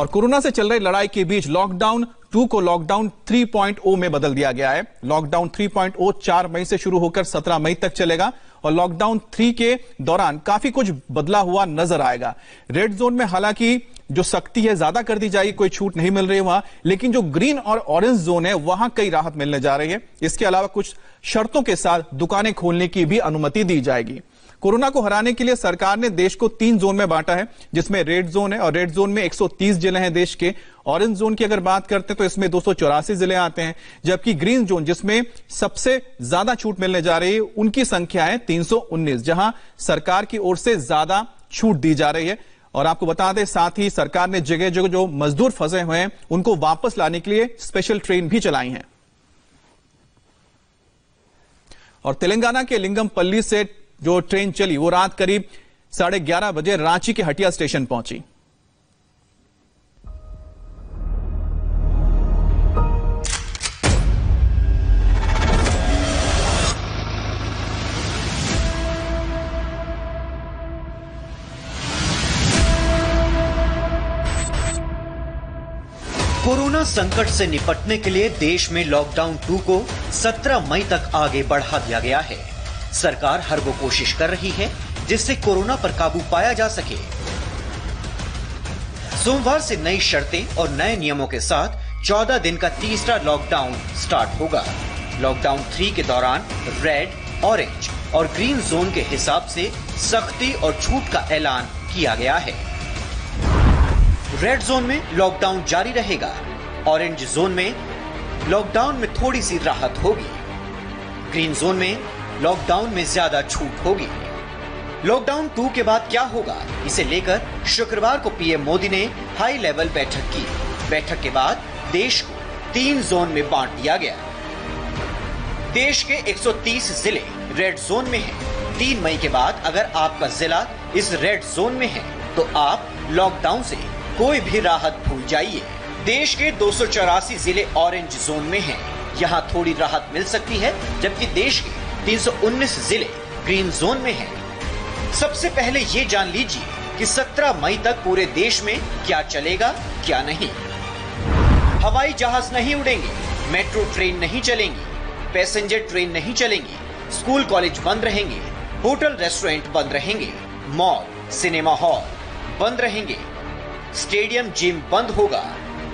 और कोरोना से चल रही लड़ाई के बीच लॉकडाउन 2 को लॉकडाउन 3.0 में बदल दिया गया है। लॉकडाउन 3.0 4 मई से शुरू होकर 17 मई तक चलेगा और लॉकडाउन 3 के दौरान काफी कुछ बदला हुआ नजर आएगा। रेड जोन में हालांकि जो सख्ती है ज्यादा कर दी जाएगी, कोई छूट नहीं मिल रही है वहां, लेकिन जो ग्रीन और ऑरेंज जोन है वहां कई राहत मिलने जा रही है। इसके अलावा कुछ शर्तों के साथ दुकानें खोलने की भी अनुमति दी जाएगी। कोरोना को हराने के लिए सरकार ने देश को 3 जोन में बांटा है, जिसमें रेड जोन है और रेड जोन में 130 जिले हैं देश के। ऑरेंज जोन की अगर बात करते हैं तो इसमें 284 जिले आते हैं, जबकि ग्रीन जोन जिसमें सबसे ज्यादा छूट मिलने जा रही है उनकी संख्या है 319, जहां सरकार की ओर से ज्यादा छूट दी जा रही है। और आपको बता दें साथ ही सरकार ने जगह जगह जो मजदूर फंसे हुए हैं उनको वापस लाने के लिए स्पेशल ट्रेन भी चलाई हैं। और तेलंगाना के लिंगमपल्ली से जो ट्रेन चली वो रात करीब 11:30 बजे रांची के हटिया स्टेशन पहुंची। कोरोना संकट से निपटने के लिए देश में लॉकडाउन 2 को 17 मई तक आगे बढ़ा दिया गया है। सरकार हर वो कोशिश कर रही है जिससे कोरोना पर काबू पाया जा सके। सोमवार से नई शर्तें और नए नियमों के साथ 14 दिन का तीसरा लॉकडाउन स्टार्ट होगा। लॉकडाउन 3 के दौरान रेड, ऑरेंज और ग्रीन जोन के हिसाब से सख्ती और छूट का ऐलान किया गया है। रेड जोन में लॉकडाउन जारी रहेगा। ऑरेंज जोन में लॉकडाउन में थोड़ी सी राहत होगी। ग्रीन जोन में लॉकडाउन में ज्यादा छूट होगी। लॉकडाउन 2 के बाद क्या होगा, इसे लेकर शुक्रवार को पीएम मोदी ने हाई लेवल बैठक की। बैठक के बाद देश को 3 जोन में बांट दिया गया। देश के 130 जिले रेड जोन में हैं। 3 मई के बाद अगर आपका जिला इस रेड जोन में है तो आप लॉकडाउन से कोई भी राहत भूल जाइए। देश के 284 जिले ऑरेंज जोन में हैं। यहाँ थोड़ी राहत मिल सकती है, जबकि देश के 319 जिले ग्रीन जोन में हैं। सबसे पहले ये जान लीजिए कि 17 मई तक पूरे देश में क्या चलेगा क्या नहीं। हवाई जहाज नहीं उड़ेंगे, मेट्रो ट्रेन नहीं चलेंगी, पैसेंजर ट्रेन नहीं चलेंगी, स्कूल कॉलेज बंद रहेंगे, होटल रेस्टोरेंट बंद रहेंगे, मॉल सिनेमा हॉल बंद रहेंगे, स्टेडियम जिम बंद होगा,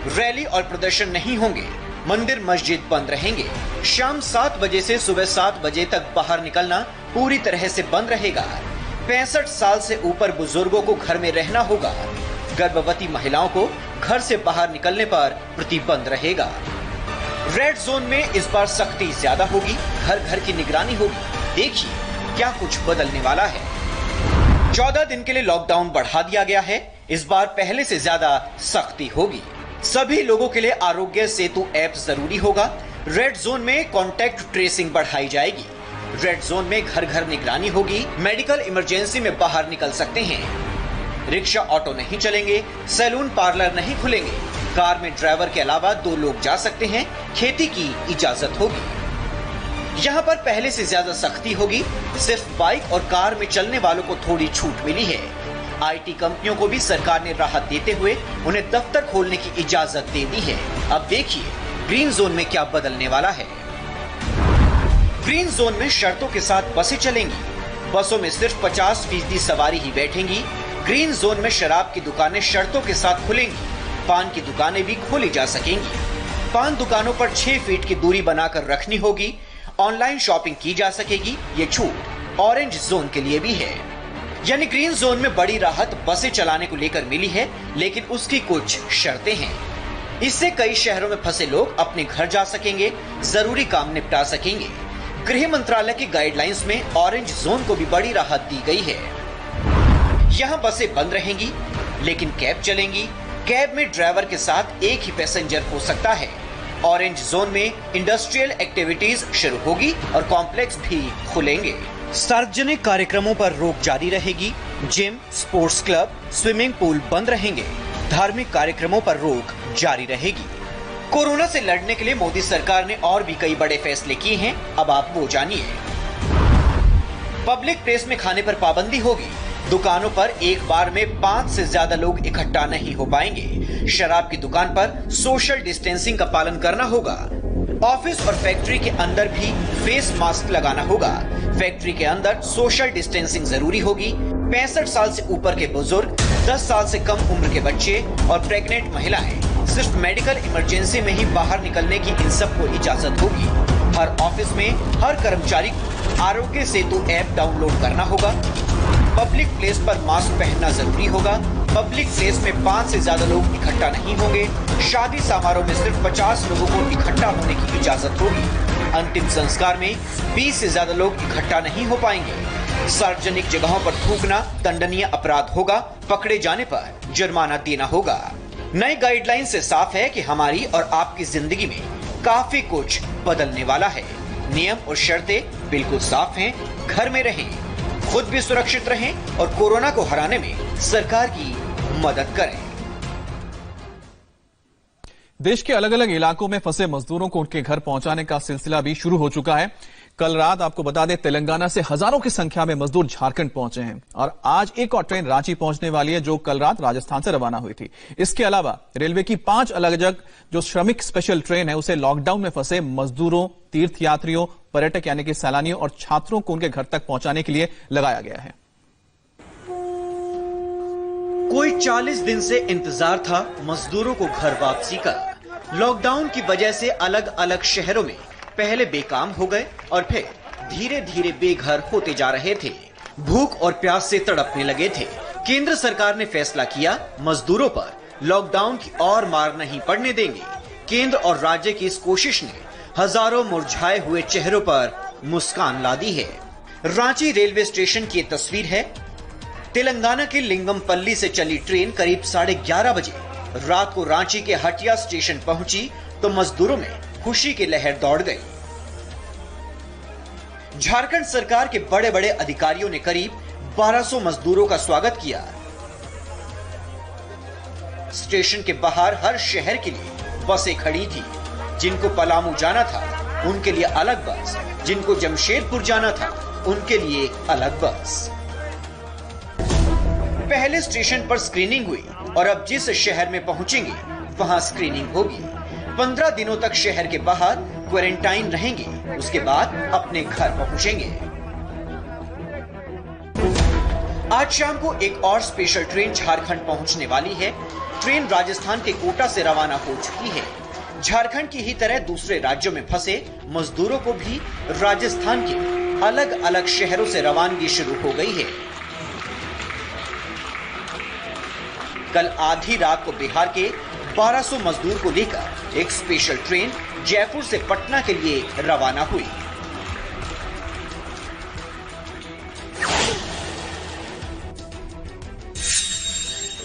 रैली और प्रदर्शन नहीं होंगे, मंदिर मस्जिद बंद रहेंगे। शाम 7 बजे से सुबह 7 बजे तक बाहर निकलना पूरी तरह से बंद रहेगा। 65 साल से ऊपर बुजुर्गों को घर में रहना होगा। गर्भवती महिलाओं को घर से बाहर निकलने पर प्रतिबंध रहेगा। रेड जोन में इस बार सख्ती ज्यादा होगी, घर घर की निगरानी होगी। देखिए क्या कुछ बदलने वाला है। 14 दिन के लिए लॉकडाउन बढ़ा दिया गया है। इस बार पहले से ज्यादा सख्ती होगी। सभी लोगों के लिए आरोग्य सेतु ऐप जरूरी होगा। रेड जोन में कॉन्टैक्ट ट्रेसिंग बढ़ाई जाएगी। रेड जोन में घर घर निगरानी होगी। मेडिकल इमरजेंसी में बाहर निकल सकते हैं। रिक्शा ऑटो नहीं चलेंगे, सैलून पार्लर नहीं खुलेंगे, कार में ड्राइवर के अलावा 2 लोग जा सकते हैं। खेती की इजाजत होगी। यहाँ पर पहले से ज्यादा सख्ती होगी। सिर्फ बाइक और कार में चलने वालों को थोड़ी छूट मिली है। आईटी कंपनियों को भी सरकार ने राहत देते हुए उन्हें दफ्तर खोलने की इजाजत दे दी है। अब देखिए ग्रीन जोन में क्या बदलने वाला है। ग्रीन जोन में शर्तों के साथ बसें चलेंगी। बसों में सिर्फ 50% सवारी ही बैठेंगी। ग्रीन जोन में शराब की दुकानें शर्तों के साथ खुलेंगी। पान की दुकानें भी खोली जा सकेंगी। पान दुकानों पर 6 फीट की दूरी बनाकर रखनी होगी। ऑनलाइन शॉपिंग की जा सकेगी। ये छूट ऑरेंज जोन के लिए भी है। यानी ग्रीन जोन में बड़ी राहत बसें चलाने को लेकर मिली है, लेकिन उसकी कुछ शर्तें हैं। इससे कई शहरों में फंसे लोग अपने घर जा सकेंगे, जरूरी काम निपटा सकेंगे। गृह मंत्रालय की गाइडलाइंस में ऑरेंज जोन को भी बड़ी राहत दी गई है। यहाँ बसें बंद रहेंगी, लेकिन कैब चलेंगी। कैब में ड्राइवर के साथ एक ही पैसेंजर हो सकता है। ऑरेंज जोन में इंडस्ट्रियल एक्टिविटीज शुरू होगी और कॉम्प्लेक्स भी खुलेंगे। सार्वजनिक कार्यक्रमों पर रोक जारी रहेगी। Gym, sports club, swimming pool बंद रहेंगे। धार्मिक कार्यक्रमों पर रोक जारी रहेगी। कोरोना से लड़ने के लिए मोदी सरकार ने और भी कई बड़े फैसले किए हैं। अब आप वो जानिए। पब्लिक प्लेस में खाने पर पाबंदी होगी। दुकानों पर एक बार में 5 से ज्यादा लोग इकट्ठा नहीं हो पाएंगे। शराब की दुकान पर सोशल डिस्टेंसिंग का पालन करना होगा। ऑफिस और फैक्ट्री के अंदर भी फेस मास्क लगाना होगा। फैक्ट्री के अंदर सोशल डिस्टेंसिंग जरूरी होगी। 65 साल से ऊपर के बुजुर्ग, 10 साल से कम उम्र के बच्चे और प्रेग्नेंट महिलाएं सिर्फ मेडिकल इमरजेंसी में ही बाहर निकलने की इन सबको इजाजत होगी। हर ऑफिस में हर कर्मचारी को आरोग्य सेतु ऐप डाउनलोड करना होगा। पब्लिक प्लेस पर मास्क पहनना जरूरी होगा। पब्लिक प्लेस में 5 से ज्यादा लोग इकट्ठा नहीं होंगे। शादी समारोह में सिर्फ 50 लोगों को इकट्ठा होने की इजाजत होगी। अंतिम संस्कार में 20 से ज्यादा लोग इकट्ठा नहीं हो पाएंगे। सार्वजनिक जगहों पर थूकना दंडनीय अपराध होगा। पकड़े जाने पर जुर्माना देना होगा। नई गाइडलाइन से साफ है कि हमारी और आपकी जिंदगी में काफी कुछ बदलने वाला है। नियम और शर्तें बिल्कुल साफ हैं। घर में रहें, खुद भी सुरक्षित रहें और कोरोना को हराने में सरकार की मदद करें। देश के अलग अलग इलाकों में फंसे मजदूरों को उनके घर पहुंचाने का सिलसिला भी शुरू हो चुका है। कल रात आपको बता दें, तेलंगाना से हजारों की संख्या में मजदूर झारखंड पहुंचे हैं और आज एक और ट्रेन रांची पहुंचने वाली है, जो कल रात राजस्थान से रवाना हुई थी। इसके अलावा रेलवे की 5 अलग अलग जो श्रमिक स्पेशल ट्रेन है, उसे लॉकडाउन में फंसे मजदूरों, तीर्थयात्रियों, पर्यटक यानी कि सैलानियों और छात्रों को उनके घर तक पहुंचाने के लिए लगाया गया है। कोई 40 दिन से इंतजार था मजदूरों को घर वापसी का। लॉकडाउन की वजह से अलग अलग शहरों में पहले बेकाम हो गए और फिर धीरे धीरे बेघर होते जा रहे थे। भूख और प्यास से तड़पने लगे थे। केंद्र सरकार ने फैसला किया, मजदूरों पर लॉकडाउन की और मार नहीं पड़ने देंगे। केंद्र और राज्य की इस कोशिश ने हजारों मुरझाए हुए चेहरों पर मुस्कान ला दी है। रांची रेलवे स्टेशन की तस्वीर है। तेलंगाना के लिंगमपल्ली से चली ट्रेन करीब 11:30 बजे रात को रांची के हटिया स्टेशन पहुंची तो मजदूरों में खुशी की लहर दौड़ गई। झारखंड सरकार के बड़े बड़े अधिकारियों ने करीब 1200 मजदूरों का स्वागत किया। स्टेशन के बाहर हर शहर के लिए बसें खड़ी थी। जिनको पलामू जाना था उनके लिए अलग बस, जिनको जमशेदपुर जाना था उनके लिए अलग बस। पहले स्टेशन पर स्क्रीनिंग हुई और अब जिस शहर में पहुंचेंगे वहां स्क्रीनिंग होगी। 15 दिनों तक शहर के बाहर क्वारंटाइन रहेंगे, उसके बाद अपने घर पहुंचेंगे। आज शाम को एक और स्पेशल ट्रेन झारखंड पहुंचने वाली है। ट्रेन राजस्थान के कोटा से रवाना हो चुकी है। झारखंड की ही तरह दूसरे राज्यों में फंसे मजदूरों को भी राजस्थान के अलग अलग शहरों से रवानगी शुरू हो गई है। कल आधी रात को बिहार के 1200 मजदूर को लेकर एक स्पेशल ट्रेन जयपुर से पटना के लिए रवाना हुई।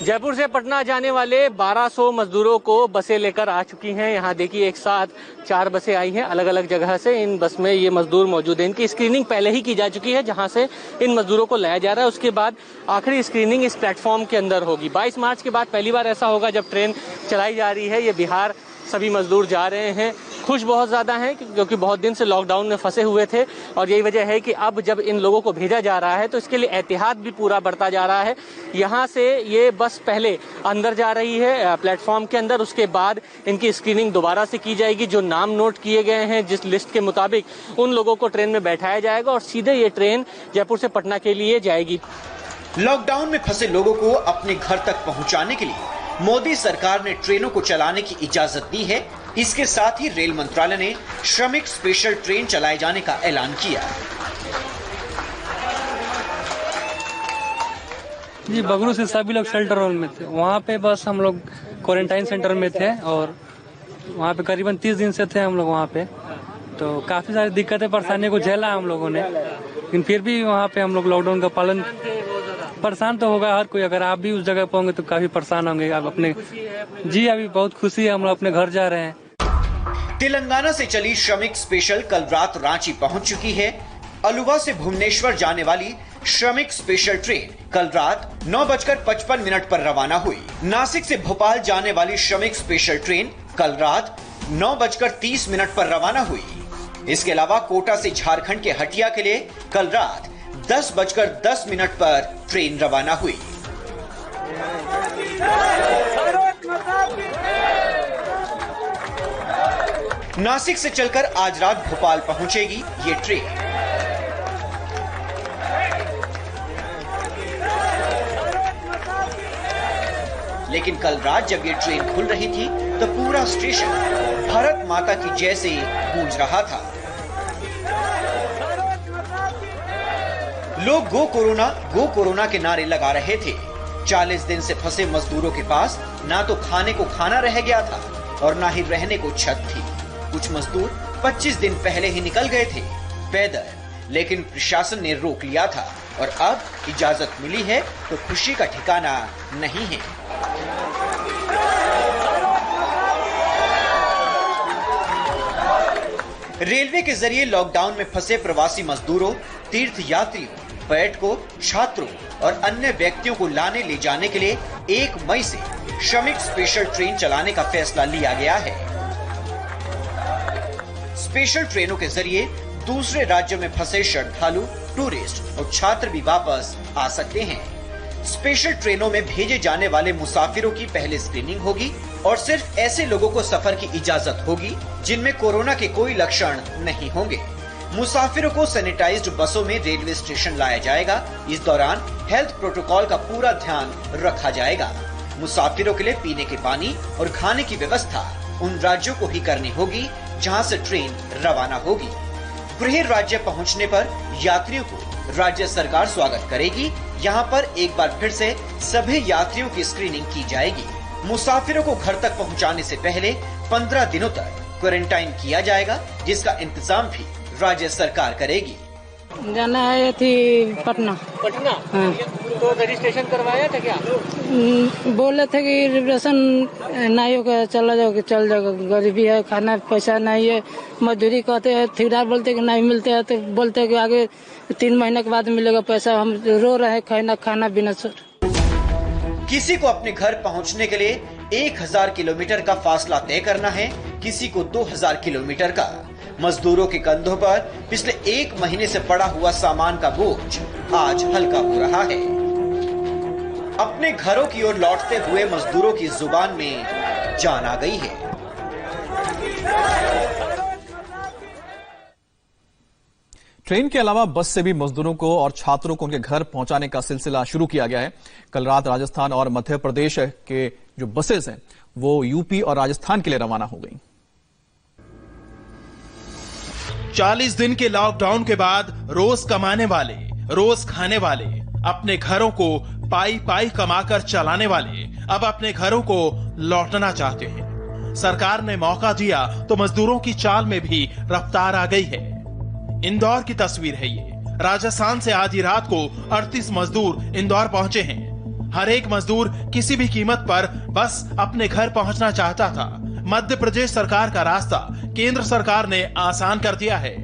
जयपुर से पटना जाने वाले 1200 मजदूरों को बसें लेकर आ चुकी हैं। यहाँ देखिए एक साथ 4 बसें आई हैं अलग अलग जगह से। इन बस में ये मजदूर मौजूद हैं। इनकी स्क्रीनिंग पहले ही की जा चुकी है, जहाँ से इन मजदूरों को लाया जा रहा है। उसके बाद आखिरी स्क्रीनिंग इस प्लेटफॉर्म के अंदर होगी। 22 मार्च के बाद पहली बार ऐसा होगा जब ट्रेन चलाई जा रही है। ये बिहार सभी मजदूर जा रहे हैं। खुश बहुत ज्यादा हैं क्योंकि बहुत दिन से लॉकडाउन में फंसे हुए थे और यही वजह है कि अब जब इन लोगों को भेजा जा रहा है तो इसके लिए एहतियात भी पूरा बरता जा रहा है। यहाँ से ये बस पहले अंदर जा रही है प्लेटफॉर्म के अंदर, उसके बाद इनकी स्क्रीनिंग दोबारा से की जाएगी। जो नाम नोट किए गए हैं जिस लिस्ट के मुताबिक उन लोगों को ट्रेन में बैठाया जाएगा और सीधे ये ट्रेन जयपुर से पटना के लिए जाएगी। लॉकडाउन में फंसे लोगों को अपने घर तक पहुंचाने के लिए मोदी सरकार ने ट्रेनों को चलाने की इजाजत दी है। इसके साथ ही रेल मंत्रालय ने श्रमिक स्पेशल ट्रेन चलाए जाने का ऐलान किया। जी, बगरू से सभी लोग शेल्टर होल में थे। वहाँ पे बस हम लोग क्वारंटाइन सेंटर में थे और वहाँ पे करीबन 30 दिन से थे हम लोग वहाँ पे। तो काफी सारी दिक्कतें परेशानियों को झेला हम लोगों ने, लेकिन फिर भी वहाँ पे हम लोग लॉकडाउन का पालन। परेशान तो होगा हर कोई, अगर आप भी उस जगह पे होंगे तो काफी परेशान होंगे आप अपने। जी, अभी बहुत खुशी है, हम लोग अपने घर जा रहे हैं। तेलंगाना से चली श्रमिक स्पेशल कल रात रांची पहुंच चुकी है। अलुवा से भुवनेश्वर जाने वाली श्रमिक स्पेशल ट्रेन कल रात 9:55 पर रवाना हुई। नासिक से भोपाल जाने वाली श्रमिक स्पेशल ट्रेन कल रात 9:30 पर रवाना हुई। इसके अलावा कोटा से झारखंड के हटिया के लिए कल रात 10:10 पर ट्रेन रवाना हुई। नासिक से चलकर आज रात भोपाल पहुंचेगी ये ट्रेन। लेकिन कल रात जब ये ट्रेन खुल रही थी तो पूरा स्टेशन भारत माता की जय से गूंज रहा था। लोग गो कोरोना के नारे लगा रहे थे। 40 दिन से फंसे मजदूरों के पास ना तो खाने को खाना रह गया था और ना ही रहने को छत थी। कुछ मजदूर 25 दिन पहले ही निकल गए थे पैदल, लेकिन प्रशासन ने रोक लिया था और अब इजाजत मिली है तो खुशी का ठिकाना नहीं है। रेलवे के जरिए लॉकडाउन में फंसे प्रवासी मजदूरों, तीर्थ यात्रियों, पर्यटकों, छात्रों और अन्य व्यक्तियों को लाने ले जाने के लिए 1 मई से श्रमिक स्पेशल ट्रेन चलाने का फैसला लिया गया है। स्पेशल ट्रेनों के जरिए दूसरे राज्यों में फंसे श्रद्धालु, टूरिस्ट और छात्र भी वापस आ सकते हैं। स्पेशल ट्रेनों में भेजे जाने वाले मुसाफिरों की पहले स्क्रीनिंग होगी और सिर्फ ऐसे लोगों को सफर की इजाजत होगी जिनमें कोरोना के कोई लक्षण नहीं होंगे। मुसाफिरों को सैनिटाइज्ड बसों में रेलवे स्टेशन लाया जाएगा। इस दौरान हेल्थ प्रोटोकॉल का पूरा ध्यान रखा जाएगा। मुसाफिरों के लिए पीने के पानी और खाने की व्यवस्था उन राज्यों को ही करनी होगी जहां से ट्रेन रवाना होगी। गृह राज्य पहुंचने पर यात्रियों को राज्य सरकार स्वागत करेगी। यहाँ पर एक बार फिर से सभी यात्रियों की स्क्रीनिंग की जाएगी। मुसाफिरों को घर तक पहुँचाने से पहले 15 दिनों तक क्वारंटाइन किया जाएगा, जिसका इंतजाम भी राज्य सरकार करेगी। जाना है थी पटना। हाँ। तो रजिस्ट्रेशन करवाया था क्या? बोले थे कि रिजर्वेशन नहीं होगा, चला जाओगे, चल जाओगे, गरीबी है, खाना पैसा नहीं है, मजदूरी कहते हैं, ठेकेदार बोलते कि नहीं मिलते हैं, तो बोलते हैं कि आगे 3 महीने के बाद मिलेगा पैसा। हम रो रहे हैं खाना बिना सर। किसी को अपने घर पहुंचने के लिए 1000 किलोमीटर का फासला तय करना है, किसी को 2000 किलोमीटर का। मजदूरों के कंधों पर पिछले 1 महीने से पड़ा हुआ सामान का बोझ आज हल्का हो रहा है। अपने घरों की ओर लौटते हुए मजदूरों की जुबान में जान आ गई है। ट्रेन के अलावा बस से भी मजदूरों को और छात्रों को उनके घर पहुंचाने का सिलसिला शुरू किया गया है। कल रात राजस्थान और मध्य प्रदेश के जो बसेस हैं वो यूपी और राजस्थान के लिए रवाना हो गई। 40 दिन के लॉकडाउन के बाद रोज कमाने वाले, रोज खाने वाले, अपने घरों को पाई पाई कमाकर चलाने वाले अब अपने घरों को लौटना चाहते हैं। सरकार ने मौका दिया तो मजदूरों की चाल में भी रफ्तार आ गई है। इंदौर की तस्वीर है ये। राजस्थान से आधी रात को 38 मजदूर इंदौर पहुंचे हैं। हर एक मजदूर किसी भी कीमत पर बस अपने घर पहुंचना चाहता था। मध्य प्रदेश सरकार का रास्ता केंद्र सरकार ने आसान कर दिया है।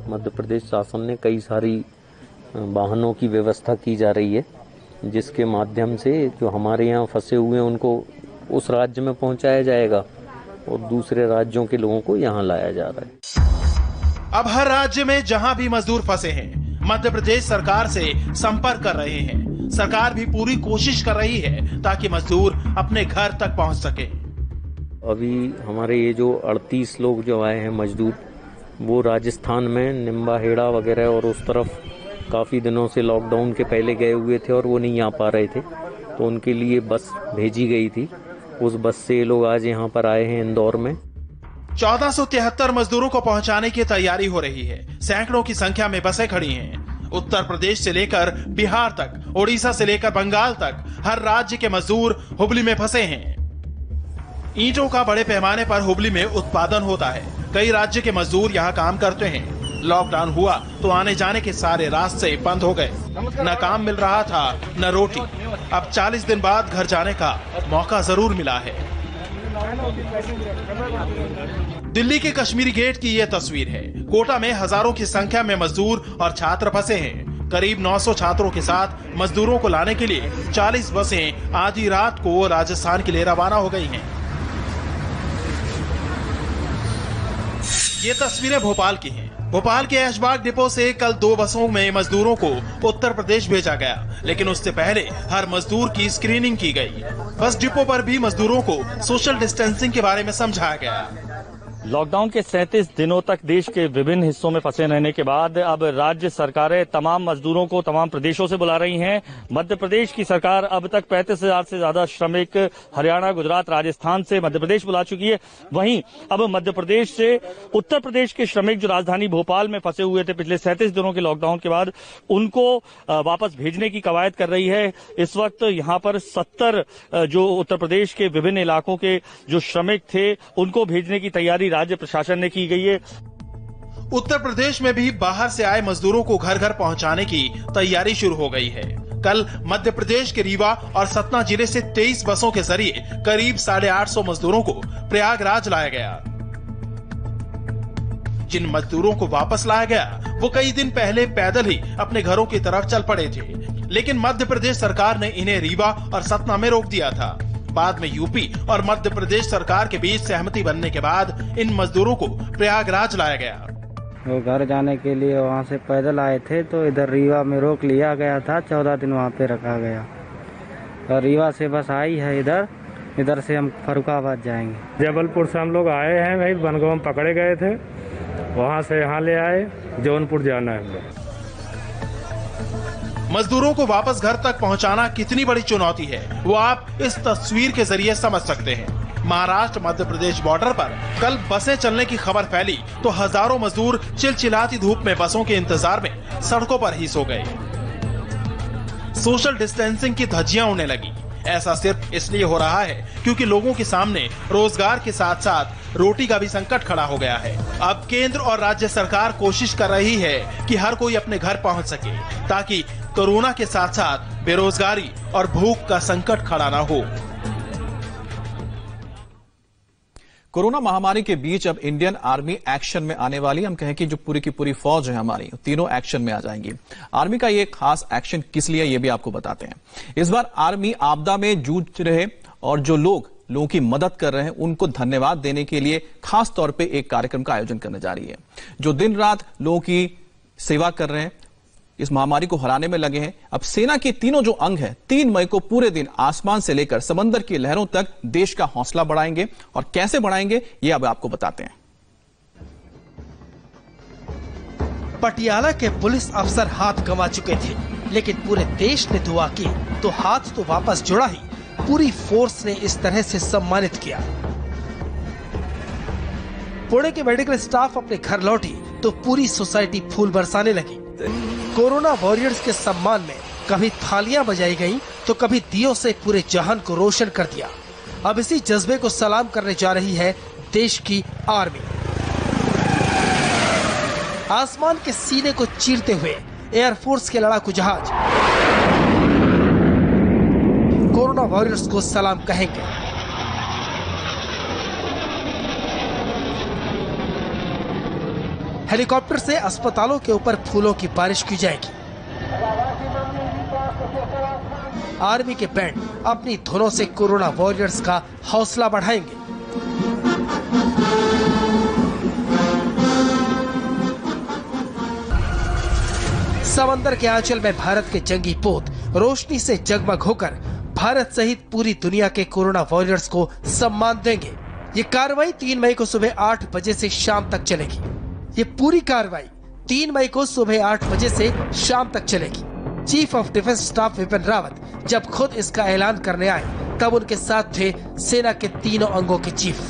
मध्य प्रदेश शासन ने कई सारी वाहनों की व्यवस्था की जा रही है, जिसके माध्यम से जो हमारे यहाँ फंसे हुए हैं उनको उस राज्य में पहुंचाया जाएगा और दूसरे राज्यों के लोगों को यहाँ लाया जा रहा है। अब हर राज्य में जहां भी मजदूर फंसे हैं, मध्य प्रदेश सरकार से संपर्क कर रहे हैं। सरकार भी पूरी कोशिश कर रही है ताकि मजदूर अपने घर तक पहुंच सके। अभी हमारे ये जो 38 लोग जो आए हैं मजदूर, वो राजस्थान में निम्बाहेड़ा वगैरह और उस तरफ काफी दिनों से लॉकडाउन के पहले गए हुए थे और वो नहीं आ पा रहे थे, तो उनके लिए बस भेजी गई थी। उस बस से ये लोग आज यहाँ पर आए हैं इंदौर में। 1473 मजदूरों को पहुंचाने की तैयारी हो रही है। सैकड़ों की संख्या में बसें खड़ी हैं। उत्तर प्रदेश से लेकर बिहार तक, ओडिशा से लेकर बंगाल तक हर राज्य के मजदूर हुबली में फंसे हैं। ईंटों का बड़े पैमाने पर हुबली में उत्पादन होता है। कई राज्य के मजदूर यहाँ काम करते हैं। लॉकडाउन हुआ तो आने जाने के सारे रास्ते बंद हो गए। न काम मिल रहा था न रोटी। अब 40 दिन बाद घर जाने का मौका जरूर मिला है। दिल्ली के कश्मीरी गेट की यह तस्वीर है। कोटा में हजारों की संख्या में मजदूर और छात्र फंसे हैं। करीब 900 छात्रों के साथ मजदूरों को लाने के लिए 40 बसें आधी रात को राजस्थान के लिए रवाना हो गई हैं। ये तस्वीरें भोपाल की हैं। भोपाल के ऐशबाग डिपो से कल 2 बसों में मजदूरों को उत्तर प्रदेश भेजा गया, लेकिन उससे पहले हर मजदूर की स्क्रीनिंग की गई। बस डिपो पर भी मजदूरों को सोशल डिस्टेंसिंग के बारे में समझाया गया। लॉकडाउन के 37 दिनों तक देश के विभिन्न हिस्सों में फंसे रहने के बाद अब राज्य सरकारें तमाम मजदूरों को तमाम प्रदेशों से बुला रही हैं। मध्य प्रदेश की सरकार अब तक 35,000 से ज्यादा श्रमिक हरियाणा, गुजरात, राजस्थान से मध्य प्रदेश बुला चुकी है। वहीं अब मध्य प्रदेश से उत्तर प्रदेश के श्रमिक जो राजधानी भोपाल में फंसे हुए थे पिछले 37 दिनों के लॉकडाउन के बाद, उनको वापस भेजने की कवायद कर रही है। इस वक्त यहाँ पर 70 जो उत्तर प्रदेश के विभिन्न इलाकों के जो श्रमिक थे उनको भेजने की तैयारी राज्य प्रशासन ने की गई है। उत्तर प्रदेश में भी बाहर से आए मजदूरों को घर घर पहुंचाने की तैयारी शुरू हो गई है। कल मध्य प्रदेश के रीवा और सतना जिले से 23 बसों के जरिए करीब 850 मजदूरों को प्रयागराज लाया गया। जिन मजदूरों को वापस लाया गया वो कई दिन पहले पैदल ही अपने घरों की तरफ चल पड़े थे, लेकिन मध्य प्रदेश सरकार ने इन्हें रीवा और सतना में रोक दिया था। बाद में यूपी और मध्य प्रदेश सरकार के बीच सहमति बनने के बाद इन मजदूरों को प्रयागराज लाया गया। वो घर जाने के लिए वहाँ से पैदल आए थे तो इधर रीवा में रोक लिया गया था, 14 दिन वहाँ पे रखा गया और रीवा से बस आई है इधर से हम फर्रुखाबाद जाएंगे। जबलपुर से हम लोग आए हैं भाई, बनगांव में पकड़े गए थे, वहाँ से यहाँ ले आए, जौनपुर जाना है हम लोग। मजदूरों को वापस घर तक पहुंचाना कितनी बड़ी चुनौती है वो आप इस तस्वीर के जरिए समझ सकते हैं। महाराष्ट्र मध्य प्रदेश बॉर्डर पर कल बसें चलने की खबर फैली तो हजारों मजदूर चिलचिलाती धूप में बसों के इंतजार में सड़कों पर ही सो गए। सोशल डिस्टेंसिंग की धज्जियां उड़ने लगी। ऐसा सिर्फ इसलिए हो रहा है क्योंकि लोगों के सामने रोजगार के साथ साथ रोटी का भी संकट खड़ा हो गया है। अब केंद्र और राज्य सरकार कोशिश कर रही है कि हर कोई अपने घर पहुंच सके ताकि कोरोना के साथ साथ बेरोजगारी और भूख का संकट खड़ा न हो। कोरोना महामारी के बीच अब इंडियन आर्मी एक्शन में आने वाली, हम कहें कि जो पूरी की पूरी फौज है हमारी, तीनों एक्शन में आ जाएंगी। आर्मी का ये खास एक्शन किस लिए, ये भी आपको बताते हैं। इस बार आर्मी आपदा में जूझ रहे और जो लोगों की मदद कर रहे हैं उनको धन्यवाद देने के लिए खास तौर पे एक कार्यक्रम का आयोजन करने जा रही है। जो दिन रात लोगों की सेवा कर रहे हैं, इस महामारी को हराने में लगे हैं, अब सेना के तीनों जो अंग हैं 3 मई को पूरे दिन आसमान से लेकर समंदर की लहरों तक देश का हौसला बढ़ाएंगे। और कैसे बढ़ाएंगे ये अब आपको बताते हैं। पटियाला के पुलिस अफसर हाथ गंवा चुके थे, लेकिन पूरे देश ने दुआ की तो हाथ तो वापस जुड़ा ही पूरी फोर्स ने इस तरह से सम्मानित किया। पुणे के मेडिकल स्टाफ अपने घर लौटी तो पूरी सोसाइटी फूल बरसाने लगी। कोरोना वॉरियर्स के सम्मान में कभी थालियां बजाई गईं तो कभी दियों से पूरे जहान को रोशन कर दिया। अब इसी जज्बे को सलाम करने जा रही है देश की आर्मी। आसमान के सीने को चीरते हुए एयरफोर्स के लड़ाकू जहाज कोरोना वॉरियर्स को सलाम कहेंगे। हेलीकॉप्टर से अस्पतालों के ऊपर फूलों की बारिश की जाएगी। आर्मी के बैंड अपनी धुनों से कोरोना वॉरियर्स का हौसला बढ़ाएंगे। समंदर के आंचल में भारत के जंगी पोत रोशनी से जगमग होकर भारत सहित पूरी दुनिया के कोरोना वॉरियर्स को सम्मान देंगे। ये कार्रवाई 3 मई को सुबह 8 बजे से शाम तक चलेगी। ये पूरी कार्रवाई 3 मई को सुबह 8 बजे से शाम तक चलेगी। Chief of defence staff Vipin Rawat जब खुद इसका ऐलान करने आए तब उनके साथ थे सेना के तीनों अंगों के चीफ।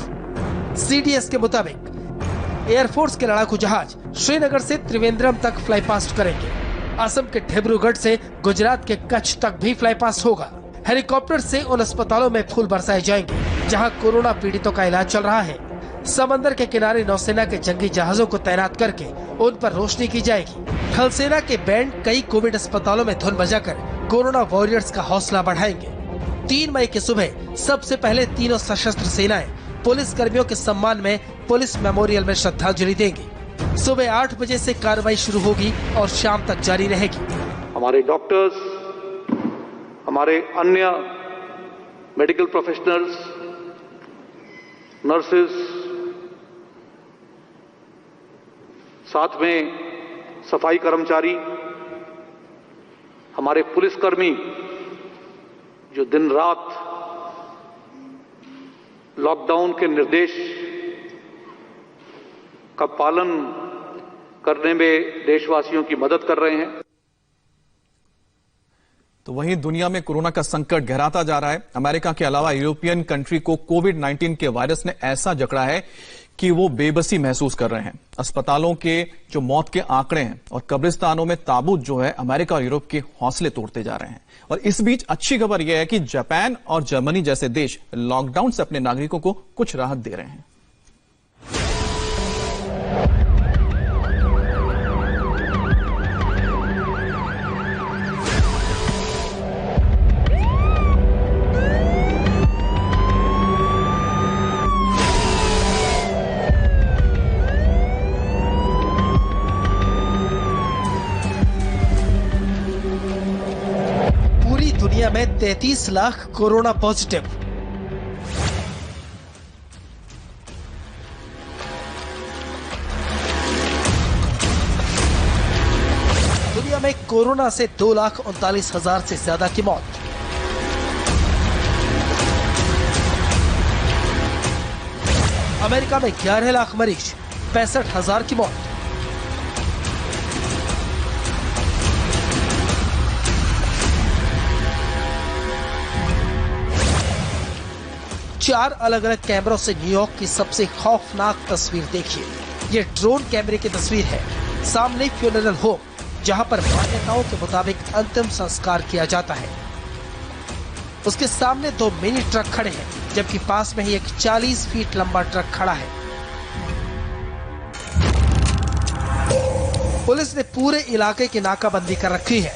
सीडीएस के मुताबिक एयरफोर्स के लड़ाकू जहाज श्रीनगर से त्रिवेंद्रम तक फ्लाई पास्ट करेंगे। असम के डिब्रूगढ़ से गुजरात के कच्छ तक भी फ्लाई पास्ट होगा। हेलीकॉप्टर से उन अस्पतालों में फूल बरसाए जाएंगे जहां कोरोना पीड़ितों का इलाज चल रहा है। समंदर के किनारे नौसेना के जंगी जहाजों को तैनात करके उन पर रोशनी की जाएगी। थल सेना के बैंड कई कोविड अस्पतालों में धुन बजाकर कोरोना वॉरियर्स का हौसला बढ़ाएंगे। 3 मई की सुबह सबसे पहले तीनों सशस्त्र सेनाएं पुलिस कर्मियों के सम्मान में पुलिस मेमोरियल में श्रद्धांजलि देंगी। सुबह 8 बजे से कार्रवाई शुरू होगी और शाम तक जारी रहेगी। हमारे डॉक्टर्स, हमारे अन्य मेडिकल प्रोफेशनल्स, नर्सेस, साथ में सफाई कर्मचारी, हमारे पुलिसकर्मी जो दिन रात लॉकडाउन के निर्देश का पालन करने में देशवासियों की मदद कर रहे हैं। तो वहीं दुनिया में कोरोना का संकट गहराता जा रहा है। अमेरिका के अलावा यूरोपियन कंट्री को कोविड-19 के वायरस ने ऐसा जकड़ा है कि वो बेबसी महसूस कर रहे हैं। अस्पतालों के जो मौत के आंकड़े हैं और कब्रिस्तानों में ताबूत जो है अमेरिका और यूरोप के हौसले तोड़ते जा रहे हैं। और इस बीच अच्छी खबर यह है कि जापान और जर्मनी जैसे देश लॉकडाउन से अपने नागरिकों को कुछ राहत दे रहे हैं। दुनिया में 33 लाख कोरोना पॉजिटिव। दुनिया में कोरोना से 2,39,000 से ज्यादा की मौत। अमेरिका में 11 लाख मरीज, 65,000 की मौत। चार अलग अलग कैमरों से न्यूयॉर्क की सबसे खौफनाक तस्वीर देखिए। ये ड्रोन कैमरे की तस्वीर है। सामने फ्यूनरल होम, जहां पर मान्यताओं के मुताबिक अंतिम संस्कार किया जाता है। उसके सामने 2 मिनी ट्रक खड़े हैं, जबकि पास में ही एक 40 फीट लंबा ट्रक खड़ा है। पुलिस ने पूरे इलाके की नाकाबंदी कर रखी है।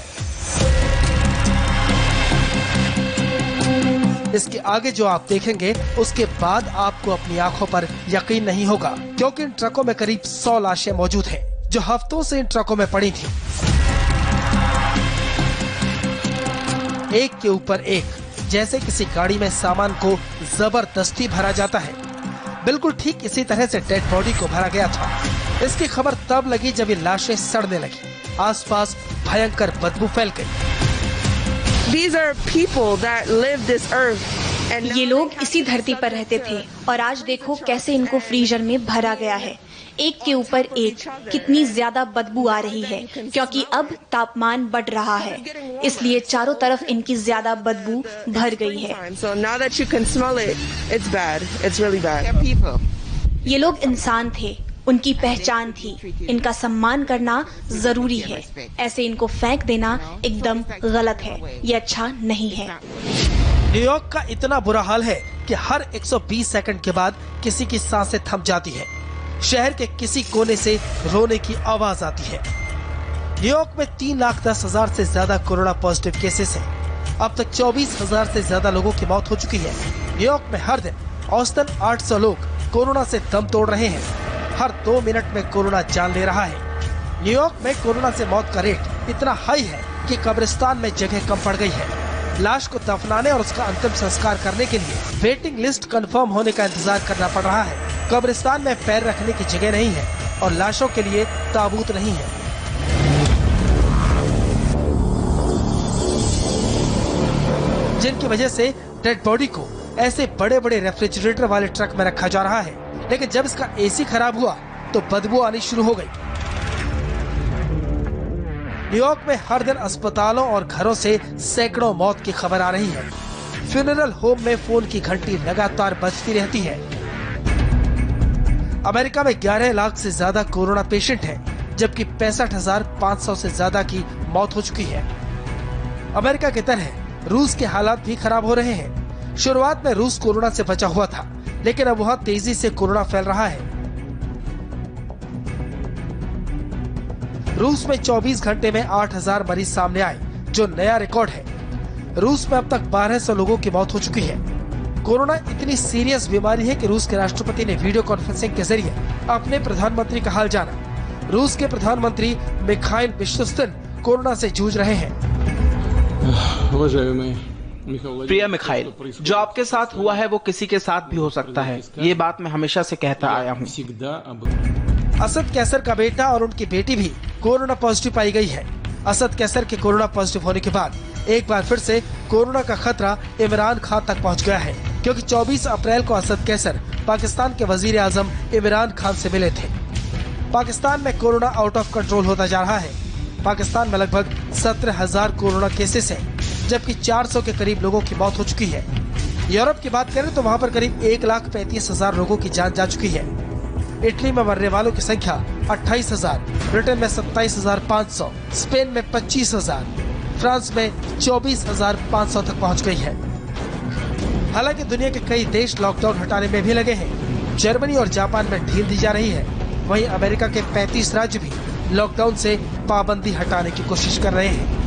इसके आगे जो आप देखेंगे उसके बाद आपको अपनी आंखों पर यकीन नहीं होगा, क्योंकि इन ट्रकों में करीब 100 लाशें मौजूद हैं, जो हफ्तों से इन ट्रकों में पड़ी थीं। एक के ऊपर एक, जैसे किसी गाड़ी में सामान को जबरदस्ती भरा जाता है। बिल्कुल ठीक इसी तरह से डेड बॉडी को भरा गया था। इसकी खबर तब लगी जब ये लाशें सड़ने लगी। आसपास भयंकर बदबू फैल गई। These are people that live this earth. ये लोग इसी धरती पर रहते थे और आज देखो कैसे इनको फ्रीजर में भरा गया है। एक के ऊपर एक, कितनी ज्यादा बदबू आ रही है, क्योंकि अब तापमान बढ़ रहा है, इसलिए चारों तरफ इनकी ज्यादा बदबू भर गई है। So now that you can smell it, it's bad. It's really bad. ये लोग इंसान थे, उनकी पहचान थी, इनका सम्मान करना जरूरी है। ऐसे इनको फेंक देना एकदम गलत है, ये अच्छा नहीं है। न्यूयॉर्क का इतना बुरा हाल है कि हर 120 सेकंड के बाद किसी की सांसें थम जाती है। शहर के किसी कोने से रोने की आवाज आती है। न्यूयॉर्क में 3,10,000 से ज्यादा कोरोना पॉजिटिव केसेस हैं। अब तक 24,000 से ज्यादा लोगों की मौत हो चुकी है। न्यूयॉर्क में हर दिन औसतन 800 लोग कोरोना से दम तोड़ रहे हैं। हर 2 मिनट में कोरोना जान ले रहा है। न्यूयॉर्क में कोरोना से मौत का रेट इतना हाई है कि कब्रिस्तान में जगह कम पड़ गई है। लाश को दफनाने और उसका अंतिम संस्कार करने के लिए वेटिंग लिस्ट कंफर्म होने का इंतजार करना पड़ रहा है। कब्रिस्तान में पैर रखने की जगह नहीं है और लाशों के लिए ताबूत नहीं है। जिनकी वजह से डेड बॉडी को ऐसे बड़े बड़े रेफ्रिजरेटर वाले ट्रक में रखा जा रहा है, लेकिन जब इसका एसी खराब हुआ तो बदबू आनी शुरू हो गई। न्यूयॉर्क में हर दिन अस्पतालों और घरों से सैकड़ों मौत की खबर आ रही है। फ्यूनरल होम में फोन की घंटी लगातार बजती रहती है। अमेरिका में 11 लाख से ज्यादा कोरोना पेशेंट हैं, जबकि 65,500 से ज्यादा की मौत हो चुकी है। अमेरिका की तरह रूस के हालात भी खराब हो रहे हैं। शुरुआत में रूस कोरोना से बचा हुआ था, लेकिन अब वहां तेजी से कोरोना फैल रहा है। रूस में 24 घंटे में 8,000 मरीज सामने आए, जो नया रिकॉर्ड है। रूस में अब तक 1200 लोगों की मौत हो चुकी है। कोरोना इतनी सीरियस बीमारी है कि रूस के राष्ट्रपति ने वीडियो कॉन्फ्रेंसिंग के जरिए अपने प्रधानमंत्री का हाल जाना। रूस के प्रधानमंत्री मिखाइल मिशुस्तिन कोरोना से जूझ रहे हैं। प्रिय मिखाइल, जो आपके साथ हुआ है वो किसी के साथ भी हो सकता है। ये बात मैं हमेशा से कहता आया हूँ। असद कैसर का बेटा और उनकी बेटी भी कोरोना पॉजिटिव पाई गई है। असद कैसर के कोरोना पॉजिटिव होने के बाद एक बार फिर से कोरोना का खतरा इमरान खान तक पहुंच गया है, क्योंकि 24 अप्रैल को असद कैसर पाकिस्तान के वजीर आजम इमरान खान से मिले थे। पाकिस्तान में कोरोना आउट ऑफ कंट्रोल होता जा रहा है। पाकिस्तान में लगभग 17,000 कोरोना केसेस हैं, जबकि 400 के करीब लोगों की मौत हो चुकी है। यूरोप की बात करें तो वहाँ पर करीब 1,35,000 लोगों की जान जा चुकी है। इटली में मरने वालों की संख्या 28,000, ब्रिटेन में 27,500, स्पेन में 25,000, फ्रांस में 24,500 तक पहुंच गई है। हालांकि दुनिया के कई देश लॉकडाउन हटाने में भी लगे हैं। जर्मनी और जापान में ढील दी जा रही है। वहीं अमेरिका के 35 राज्य भी लॉकडाउन से पाबंदी हटाने की कोशिश कर रहे हैं।